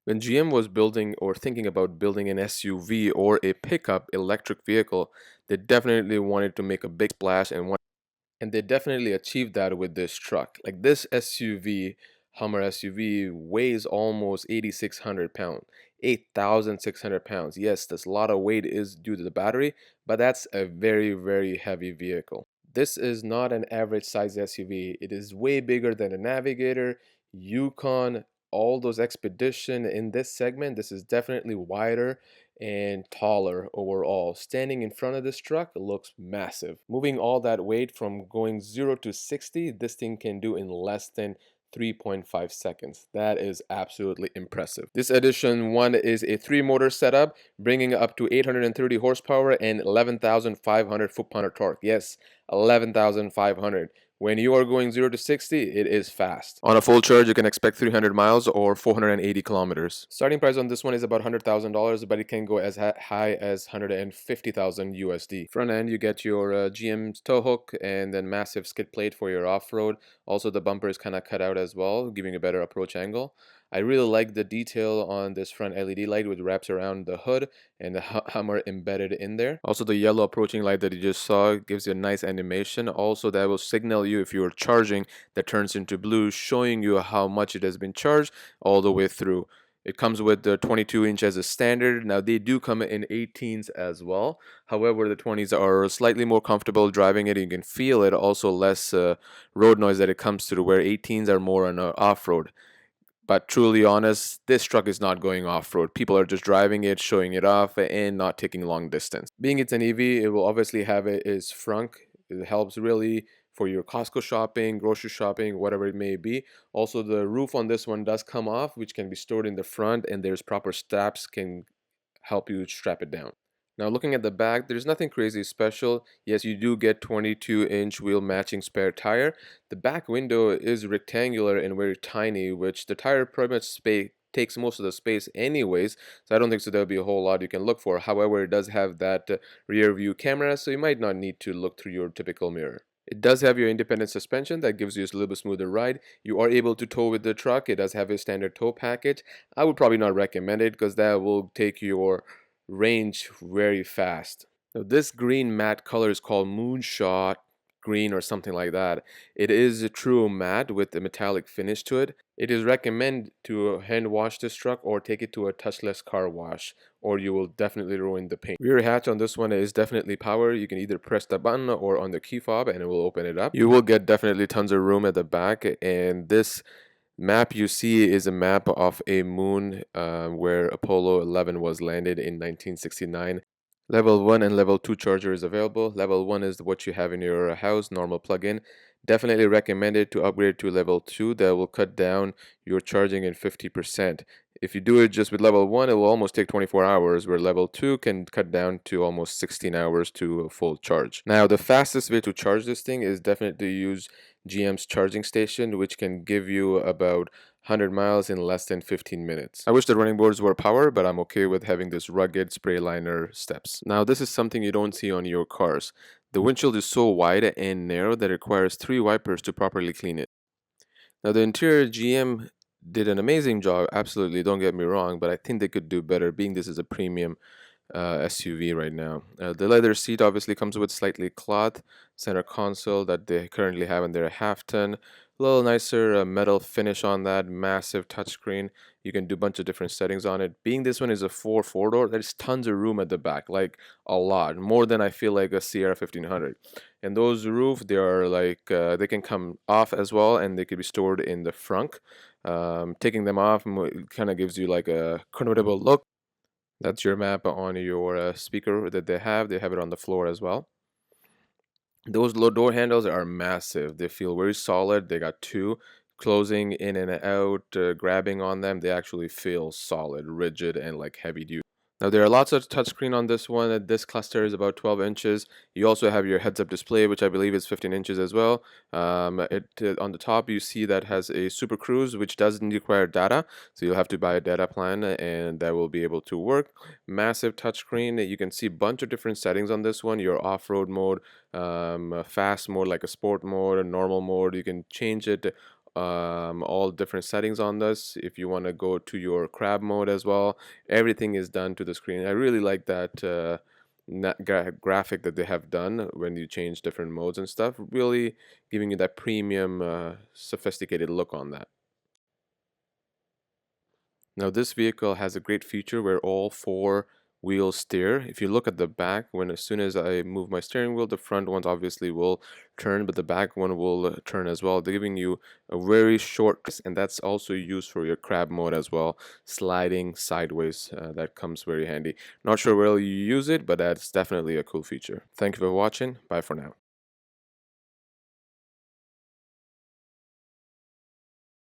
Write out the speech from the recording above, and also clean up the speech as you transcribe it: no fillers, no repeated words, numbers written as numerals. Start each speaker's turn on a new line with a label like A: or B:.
A: When GM was building or thinking about building an SUV or a pickup electric vehicle, they definitely wanted to make a big splash and they definitely achieved that with this truck. Like this SUV, Hummer SUV, weighs almost 8,600 pounds, 8,600 pounds. Yes, this lot of weight is due to the battery, but that's a very, very heavy vehicle. This is not an average size SUV. It is way bigger than a Navigator, Yukon, all those Expedition in this segment. This is definitely wider and taller overall. Standing in front of this truck looks massive. Moving all that weight from going 0 to 60, this thing can do in less than 3.5 seconds. That is absolutely impressive. This edition one is a 3-motor setup, bringing up to 830 horsepower and 11,500 foot-pound of torque. Yes, 11,500. When you are going 0 to 60, it is fast. On a full charge, you can expect 300 miles or 480 kilometers. Starting price on this one is about $100,000, but it can go as high as 150,000 USD. Front end, you get your GM tow hook and then massive skid plate for your off-road. Also, the bumper is kind of cut out as well, giving a better approach angle. I really like the detail on this front LED light, which wraps around the hood and the Hummer embedded in there. Also, the yellow approaching light that you just saw gives you a nice animation. Also, that will signal you if you're charging, that turns into blue, showing you how much it has been charged all the way through. It comes with the 22-inch as a standard. Now, they do come in 18s as well. However, the 20s are slightly more comfortable driving it. You can feel it. Also, less road noise that it comes through, where 18s are more on off-road. But truly honest, this truck is not going off-road. People are just driving it, showing it off, and not taking long distance. Being it's an EV, it will obviously have its frunk. It helps really for your Costco shopping, grocery shopping, whatever it may be. Also, the roof on this one does come off, which can be stored in the front, and there's proper straps can help you strap it down. Now looking at the back, there's nothing crazy special. Yes, you do get 22-inch wheel matching spare tire. The back window is rectangular and very tiny, which the tire pretty much takes most of the space anyways, so I don't think so there'll be a whole lot you can look for. However, it does have that rear view camera, so you might not need to look through your typical mirror. It does have your independent suspension that gives you a little bit smoother ride. You are able to tow with the truck. It does have a standard tow package. I would probably not recommend it because that will take your range very fast. Now, this green matte color is called Moonshot green or something like that. It is a true matte with a metallic finish to it. It is recommended to hand wash this truck or take it to a touchless car wash, or you will definitely ruin the paint. Rear hatch on this one is definitely power. You can either press the button or on the key fob and it will open it up. You will get definitely tons of room at the back, and this map you see is a map of a moon where Apollo 11 was landed in 1969. Level 1 and Level 2 charger is available. Level 1 is what you have in your house, normal plug-in. Definitely recommended to upgrade to Level 2. That will cut down your charging in 50%. If you do it just with Level 1, it will almost take 24 hours, where Level 2 can cut down to almost 16 hours to a full charge. Now, the fastest way to charge this thing is definitely to use GM's charging station, which can give you about 100 miles in less than 15 minutes. I wish the running boards were power, but I'm okay with having this rugged spray liner steps. Now, this is something you don't see on your cars. The windshield is so wide and narrow that it requires 3 wipers to properly clean it. Now, the interior GM did an amazing job, absolutely, don't get me wrong, but I think they could do better, being this is a premium SUV right now. The leather seat obviously comes with slightly cloth center console that they currently have in their half ton. A little nicer metal finish on that, massive touchscreen. You can do a bunch of different settings on it. Being this one is a 4-door, there's tons of room at the back, like a lot, more than I feel like a Sierra 1500. And those roof, they are like, they can come off as well and they could be stored in the front. Taking them off kind of gives you like a convertible look. That's your map on your speaker that they have. They have it on the floor as well. Those low door handles are massive. They feel very solid. They got two closing in and out, grabbing on them. They actually feel solid, rigid, and like heavy duty. Now there are lots of touchscreen on this one. This cluster is about 12 inches. You also have your heads-up display, which I believe is 15 inches as well. On the top, you see that has a Super Cruise, which doesn't require data, so you'll have to buy a data plan, and that will be able to work. Massive touchscreen. You can see a bunch of different settings on this one. Your off-road mode, fast mode, like a sport mode, a normal mode. You can change it all different settings on this. If you want to go to your crab mode as well, everything is done to the screen. I really like that graphic that they have done when you change different modes and stuff, really giving you that premium, sophisticated look on that. Now this vehicle has a great feature where all four wheels steer. If you look at the back, when as soon as I move my steering wheel, the front ones obviously will turn, but the back one will turn as well. They're giving you a very short, and that's also used for your crab mode as well, sliding sideways. That comes very handy. Not sure where you use it, but that's definitely a cool feature. Thank you for watching. Bye for now.